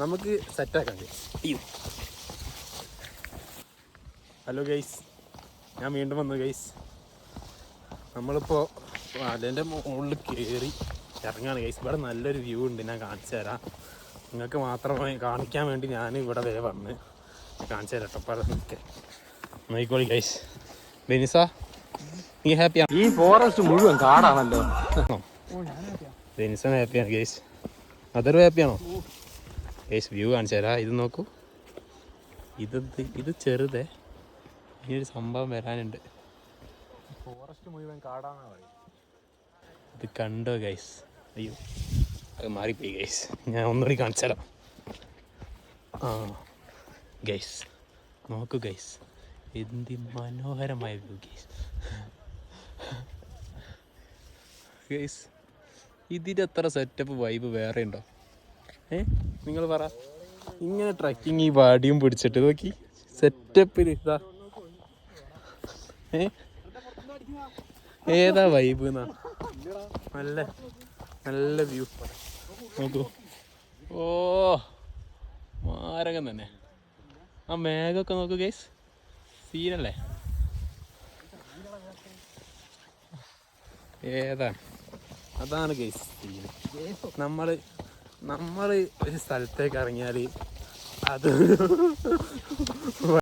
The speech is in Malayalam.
നമുക്ക് സെറ്റാക്കാം ഗൈസ്. ഹലോ ഗൈസ്, ഞാൻ വീണ്ടും വന്നു ഗൈസ്. നമ്മളിപ്പോൾ അതിൻ്റെ മുകളിൽ കയറി ഇറങ്ങുകയാണ് ഗൈസ്. ഇവിടെ നല്ലൊരു വ്യൂ ഉണ്ട്, ഞാൻ കാണിച്ചു തരാം. നിങ്ങൾക്ക് മാത്രമായി കാണിക്കാൻ വേണ്ടി ഞാൻ ഇവിടെ വരെ വന്ന് കാണിച്ചു തരാം കേട്ടോ. അപ്പോൾ അതൊക്കെ നോക്കിക്കോളി ഗൈസ്. ബെനിസ, നീ ഹാപ്പിയാണ്? ഈ ഫോറസ്റ്റ് മുഴുവൻ കാടാണല്ലോ. ബെനിസൺ ഹാപ്പിയാണ് ഗൈസ്. അതൊരു ഹാപ്പിയാണോ ഗൈസ്? വ്യൂ കാണിച്ചു തരാം. ഇത് നോക്കൂ, ഇത് ചെറുതേ, ഇനിയൊരു സംഭവം വരാനുണ്ട്. ഫോറസ്റ്റ് മുഴുവൻ കാടാണ് പറയും. ഇത് കണ്ടോ ഗൈസ്? അയ്യോ, അത് മാറിപ്പോയി ഗൈസ്. ഞാൻ ഒന്നുകൂടി കാണിച്ചു തരാം. ആ ഗൈസ് നോക്കൂ ഗൈസ്, എന്ത് മനോഹരമായ വ്യൂ ഗൈസ്. ഗൈസ് ഇതിൻ്റെ അത്ര സെറ്റപ്പ് വൈബ് വേറെ ഉണ്ടോ? നിങ്ങൾ പറ. ഇങ്ങനെ ട്രക്കിങ് ഈ വാടിയും പിടിച്ചിട്ട് നോക്കി സെറ്റപ്പിൽ ഇതാ. ഏതാ വൈബ് എന്നാ? നല്ല നല്ല വ്യൂ നോക്കൂ. ഓ മാരകം തന്നെ. ആ മേഘമൊക്കെ നോക്കൂ ഗൈസ്, സീനല്ലേ? ഏതാണ്? അതാണ് ഗൈസ് സീന്. നമ്മൾ ഒരു സ്ഥലത്തേക്ക് ഇറങ്ങിയാൽ അത്